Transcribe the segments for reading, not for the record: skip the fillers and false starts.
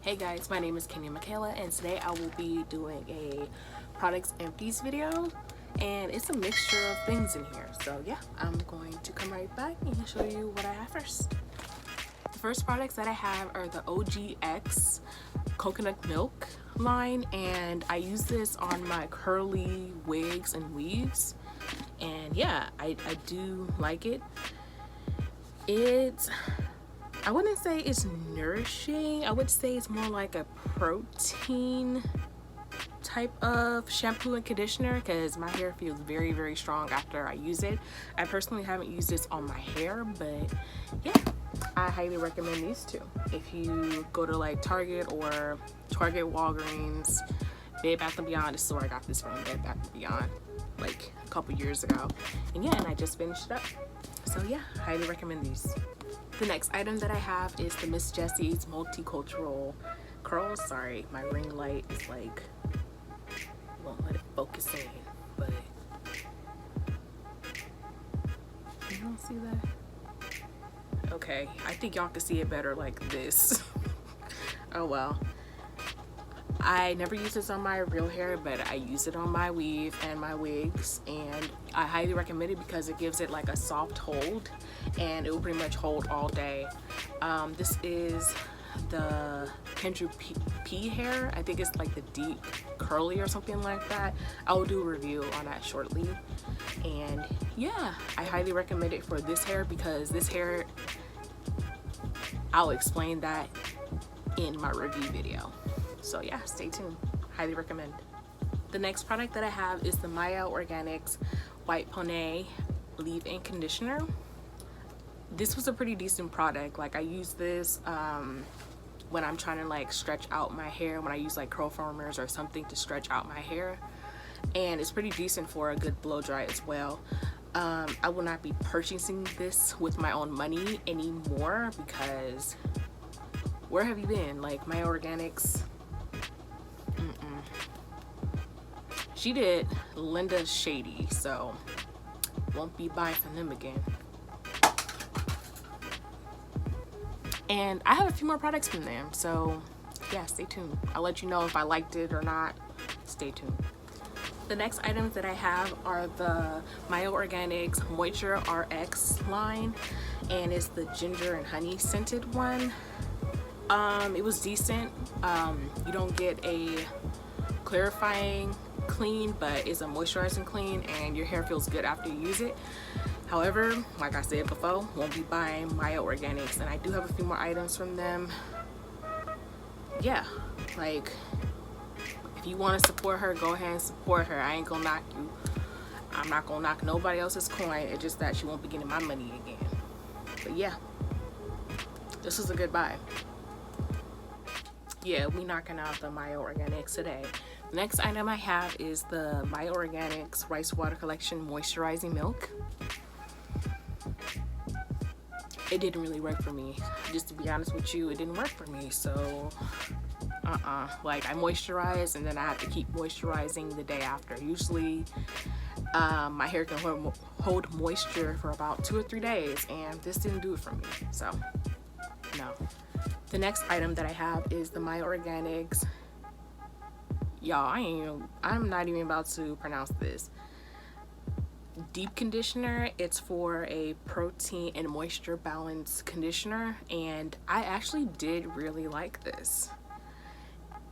Hey guys, my name is Kenyamikayla and today I will be doing a Products EMPITES video, and it's a mixture of things in here. So yeah, I'm going to come right back and show you what I have first. The first products that I have are the OGX coconut milk line, and I use this on my curly wigs and weaves, and yeah, I do like it. I wouldn't say it's nourishing. I would say it's more like a protein type of shampoo and conditioner because my hair feels very strong after I use it. I personally haven't used this on my hair, but yeah, I highly recommend these two. If you go to like Target or Target, Walgreens, Bed Bath & Beyond, this is where I got this from, Bed Bath & Beyond, like a couple years ago. And yeah, and I just finished it up. So yeah, highly recommend these. The next item that I have is the Miss Jessie's Multicultural Curls. Sorry, my ring light is like, won't let it focus in, but you don't see that? Okay, I think y'all can see it better like this. Oh well. I never use this on my real hair, but I use it on my weave and my wigs, and I highly recommend it because it gives it like a soft hold and it will pretty much hold all day. This is the Kendra P hair. I think it's like the deep curly or something like that. I will do a review on that shortly. And yeah, I highly recommend it for this hair because this hair, I'll explain that in my review video. So yeah, stay tuned. Highly recommend. The next product that I have is the Maya Organics White Pone Leave-In Conditioner. This was a pretty decent product. Like I use this when I'm trying to like stretch out my hair, when I use like curl formers or something to stretch out my hair. And it's pretty decent for a good blow dry as well. I will not be purchasing this with my own money anymore because where have you been? Like Maya Organics, she did Linda shady, so won't be buying from them again. And I have a few more products from them, so yeah, stay tuned. I'll let you know if I liked it or not. Stay tuned. The next items that I have are the Maya Organics Moisture RX line, and it's the ginger and honey scented one. It was decent. You don't get a clarifying clean, but it's a moisturizing clean and your hair feels good after you use it. However, like I said before, won't be buying Maya Organics, and I do have a few more items from them. Yeah, like if you want to support her, go ahead and support her. I ain't gonna knock you. I'm not gonna knock nobody else's coin. It's just that she won't be getting my money again. But yeah, this was a good buy. Yeah, we knocking out the Maya Organics today. The next item I have is the Maya Organics Rice Water Collection Moisturizing Milk. It didn't really work for me. Just to be honest with you, it didn't work for me. So, like I moisturize and then I have to keep moisturizing the day after. Usually, my hair can hold moisture for about 2 or 3 days, and this didn't do it for me. So, no. The next item that I have is the Maya Organics. Y'all, I'm not even about to pronounce this. Deep conditioner. It's for a protein and moisture balance conditioner, and I actually did really like this.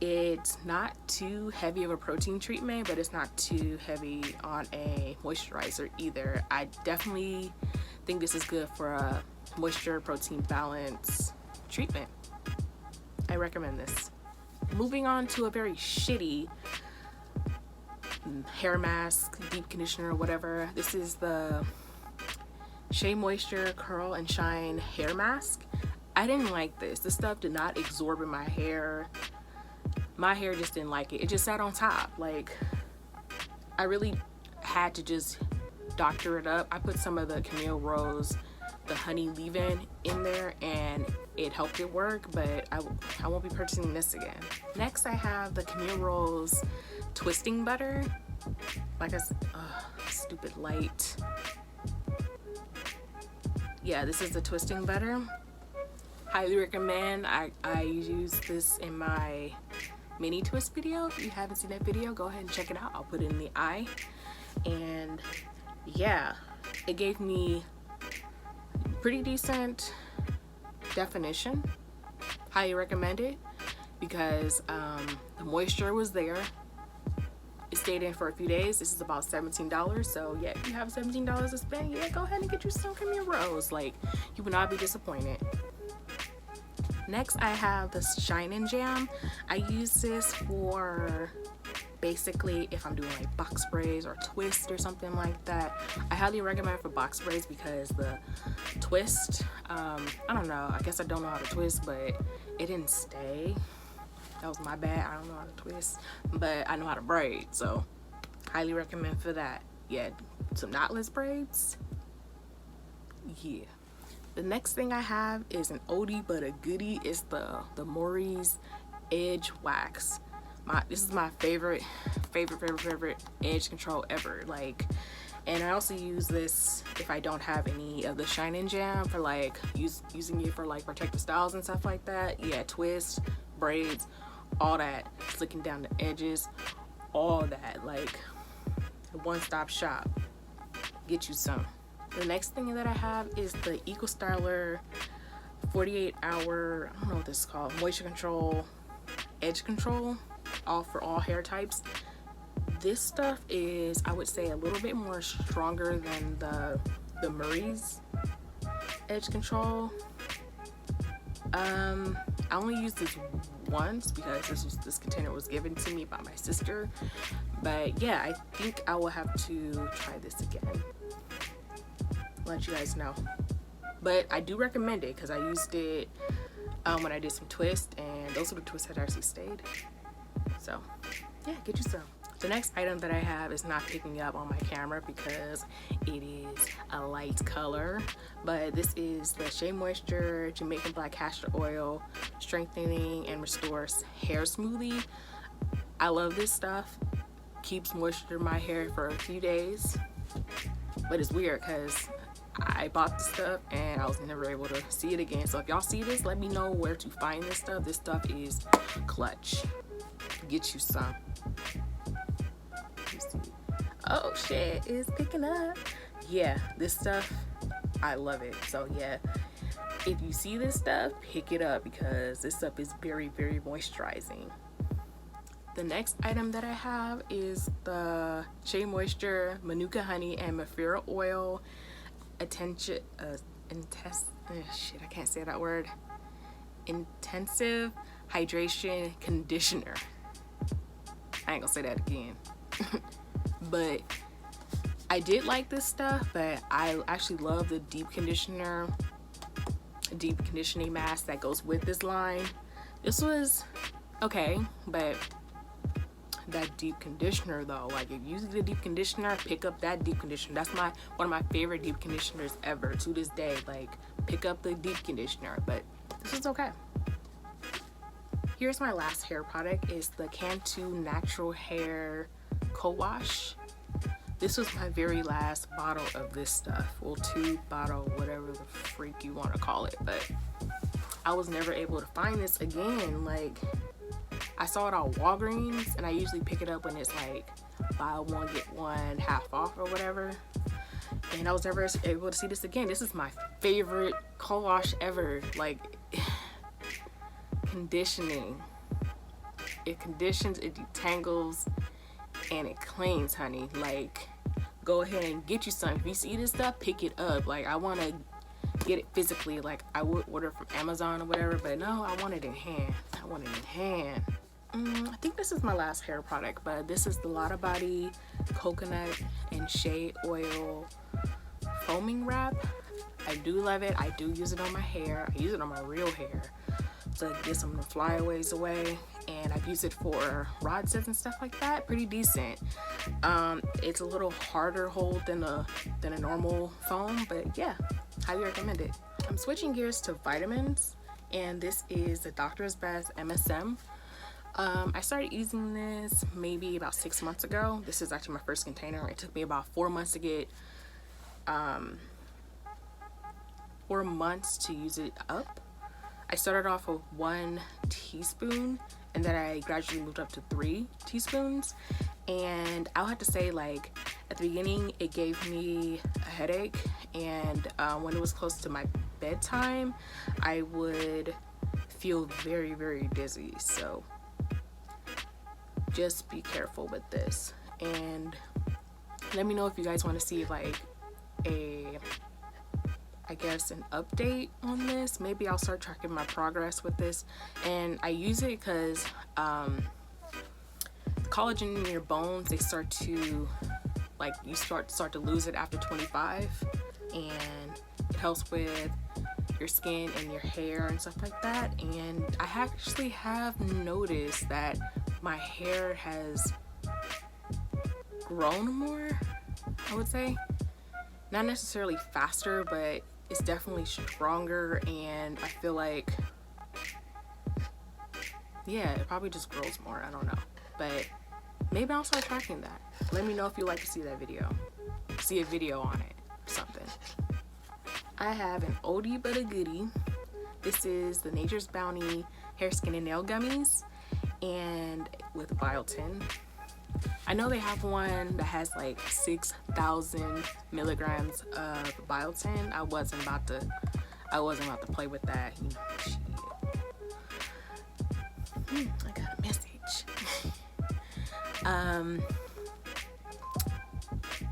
It's not too heavy of a protein treatment, but it's not too heavy on a moisturizer either. I definitely think this is good for a moisture protein balance treatment. I recommend this. Moving on to a very shitty hair mask, deep conditioner, whatever. This is the Shea Moisture Curl and Shine hair mask. I didn't like this. This stuff did not absorb in my hair. My hair just didn't like it. It just sat on top. Like, I really had to just doctor it up. I put some of the Camille Rose, the honey leave-in in there, and it helped it work, but I won't be purchasing this again. Next, I have the Camille Rose Twisting Butter. Like I said, stupid light. Yeah, this is the Twisting Butter. Highly recommend. I use this in my mini twist video. If you haven't seen that video, go ahead and check it out. I'll put it in the eye. And yeah, it gave me pretty decent definition. Highly recommend it because the moisture was there. It stayed in for a few days. This is about $17. So yeah, if you have $17 to spend, yeah, go ahead and get you some Camille Rose. Like, you will not be disappointed. Next, I have this Shine and Jam. I use this for basically if I'm doing like box sprays or twist or something like that. I highly recommend for box sprays because the twist, I don't know, I guess I don't know how to twist, but it didn't stay. That was my bad. I don't know how to twist, but I know how to braid, so highly recommend for that. Yeah, some knotless braids. Yeah. The next thing I have is an oldie but a goodie. It's the Maury's Edge Wax. This is my favorite edge control ever. Like, and I also use this if I don't have any of the Shine and Jam for like using it for like protective styles and stuff like that. Yeah, twists, braids, all that, slicking down the edges, all that. Like, a one-stop shop. Get you some. The next thing that I have is the Eco Styler 48-hour, I don't know what this is called, moisture control, edge control, all for all hair types. This stuff is, I would say, a little bit more stronger than the Murray's edge control. I only used this once because this container was given to me by my sister, but yeah, I think I will have to try this again. Let you guys know, but I do recommend it because I used it when I did some twists, and those are the twists that actually stayed. So yeah, get you some. The next item that I have is not picking up on my camera because it is a light color, but this is the Shea Moisture Jamaican Black Castor Oil Strengthening and Restores Hair Smoothie. I love this stuff. Keeps moisture in my hair for a few days, but it's weird because I bought this stuff and I was never able to see it again. So if y'all see this, let me know where to find this stuff. This stuff is clutch. Get you some. Oh shit, it's picking up. Yeah, this stuff, I love it. So yeah, if you see this stuff, pick it up because this stuff is very moisturizing. The next item that I have is the Shea Moisture Manuka Honey and Mafira Oil shit, I can't say that word. Intensive Hydration Conditioner. I ain't gonna say that again. But I did like this stuff, but I actually love the deep conditioning mask that goes with this line. This was okay, but that deep conditioner though, like if you use the deep conditioner, pick up that deep conditioner. That's one of my favorite deep conditioners ever to this day. Like, pick up the deep conditioner, but this is okay. Here's my last hair product. Is the Cantu Natural Hair Co-Wash. This was my very last bottle of this stuff. Well, tube, bottle, whatever the freak you want to call it. But I was never able to find this again. Like, I saw it on Walgreens, and I usually pick it up when it's like buy one get one half off or whatever. And I was never able to see this again. This is my favorite co-wash ever. Like, conditioning. It conditions, it detangles, and it cleans, honey. Like, go ahead and get you some. If you see this stuff, pick it up. Like, I want to get it physically. Like, I would order from Amazon or whatever, but no, I want it in hand. I want it in hand. I think this is my last hair product, but this is the Lotta Body Coconut and Shea Oil Foaming Wrap. I do love it. I do use it on my hair. I use it on my real hair to get some of the flyaways away, and I've used it for rod sets and stuff like that. Pretty decent. It's a little harder hold than a normal foam, but yeah, highly recommend it. I'm switching gears to vitamins, and this is the Doctor's Best MSM. I started using this maybe about 6 months ago. This is actually my first container. It took me about 4 months to get 4 months to use it up. I started off with 1 teaspoon and then I gradually moved up to 3 teaspoons. And I'll have to say, like, at the beginning it gave me a headache, and when it was close to my bedtime I would feel very, very dizzy. So just be careful with this, and let me know if you guys want to see like I guess an update on this. Maybe I'll start tracking my progress with this. And I use it because collagen in your bones, they start to, like, you start to lose it after 25, and it helps with your skin and your hair and stuff like that. And I actually have noticed that my hair has grown more, I would say. Not necessarily faster, but it's definitely stronger, and I feel like, yeah, it probably just grows more. I don't know, but maybe I'll start tracking that. Let me know if you like to see that video, see a video on it, something. I have an oldie but a goodie. This is the Nature's Bounty hair, skin, and nail gummies, and with biotin. I know they have one that has like 6,000 milligrams of biotin. I wasn't about to play with that. You know, I got a message.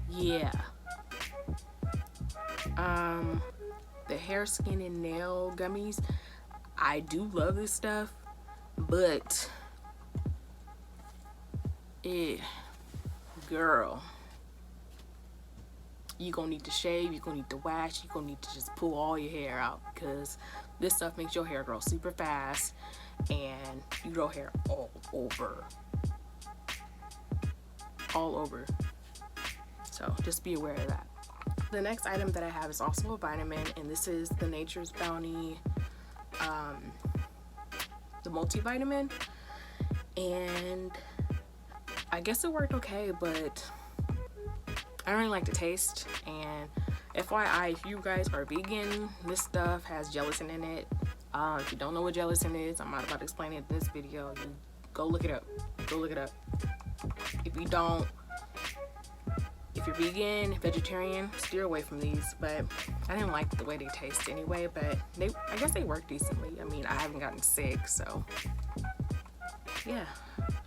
Yeah. The hair, skin, and nail gummies, I do love this stuff, but girl, you gonna need to shave, you gonna need to wash, you gonna need to just pull all your hair out, because this stuff makes your hair grow super fast, and you grow hair all over. So just be aware of that. The next item that I have is also a vitamin, and this is the Nature's Bounty the multivitamin, and I guess it worked okay, but I don't really like the taste. And FYI, if you guys are vegan, this stuff has gelatin in it. If you don't know what gelatin is, I'm not about to explain it in this video. You go look it up. If you don't, if you're vegan, vegetarian, steer away from these. But I didn't like the way they taste anyway, but I guess they work decently. I mean, I haven't gotten sick, so yeah.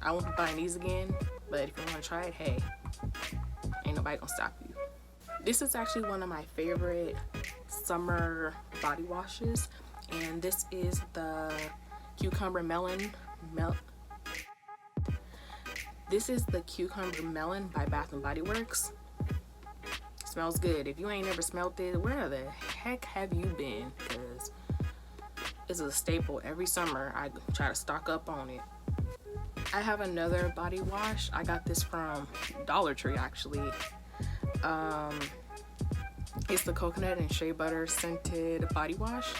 I won't be buying these again, but if you want to try it, hey, ain't nobody gonna stop you. This is actually one of my favorite summer body washes, and this is the Cucumber Melon This is the Cucumber Melon by Bath & Body Works. Smells good. If you ain't never smelled it, where the heck have you been? Because it's a staple every summer. I try to stock up on it. I have another body wash. I got this from Dollar Tree, actually. It's the coconut and shea butter scented body wash.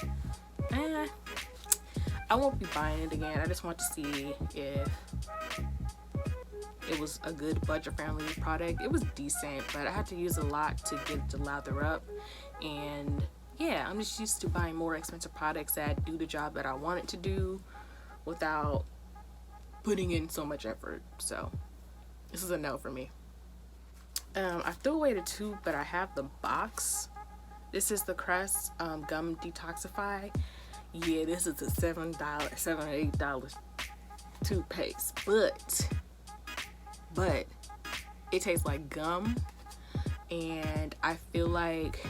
I won't be buying it again. I just want to see if it was a good budget-friendly product. It was decent, but I had to use a lot to get it to lather up. And yeah, I'm just used to buying more expensive products that do the job that I want it to do without putting in so much effort. So this is a no for me. I threw away the tube, but I have the box. This is the Crest Gum Detoxify. Yeah, this is a $7 or $8 toothpaste, but it tastes like gum, and I feel like,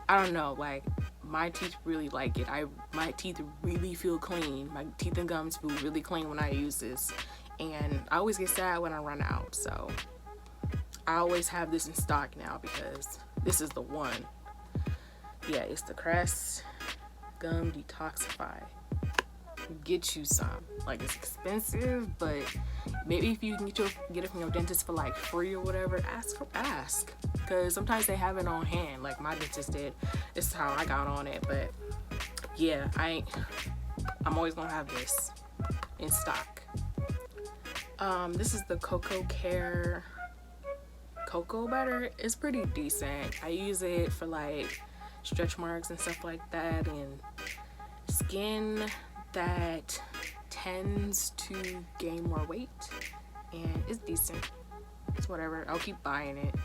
I don't know, like my teeth really like it. My teeth really feel clean. My teeth and gums feel really clean when I use this, and I always get sad when I run out, so I always have this in stock now because this is the one. Yeah, it's the Crest Gum Detoxify. Get you some. Like, it's expensive, but maybe if you can get it from your dentist for like free or whatever, ask, because sometimes they have it on hand, like my dentist did. This is how I got on it. But yeah, I'm always gonna have this in stock. This is the Cocoa Care cocoa butter. It's pretty decent. I use it for like stretch marks and stuff like that, and skin that tends to gain more weight, and it's decent. It's whatever. I'll keep buying it.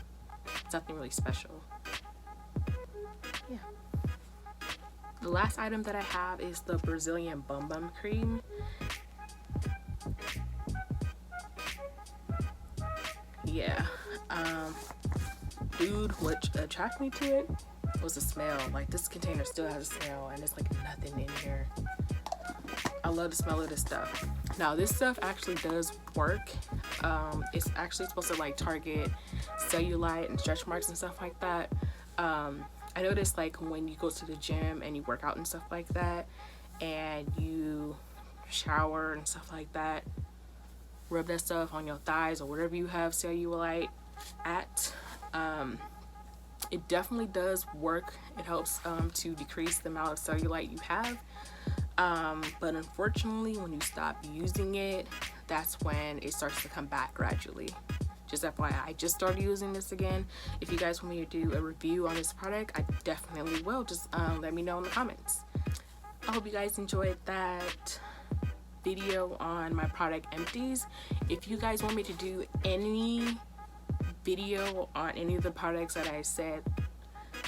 It's nothing really special. Yeah. The last item that I have is the Brazilian Bum Bum Cream. Yeah. Dude, what attracted me to it was the smell. Like, this container still has a smell, and there's like nothing in here. I love the smell of this stuff. Now, this stuff actually does work. It's actually supposed to like target cellulite and stretch marks and stuff like that. I noticed like when you go to the gym and you work out and stuff like that, and you shower and stuff like that, rub that stuff on your thighs or wherever you have cellulite at. It definitely does work. It helps to decrease the amount of cellulite you have. But unfortunately, when you stop using it, that's when it starts to come back gradually. Just FYI, I just started using this again. If you guys want me to do a review on this product, I definitely will. Just let me know in the comments. I hope you guys enjoyed that video on my product empties. If you guys want me to do any video on any of the products that I said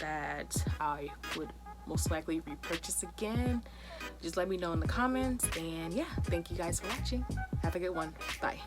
that I would most likely repurchase again, just let me know in the comments. And yeah, thank you guys for watching. Have a good one. Bye.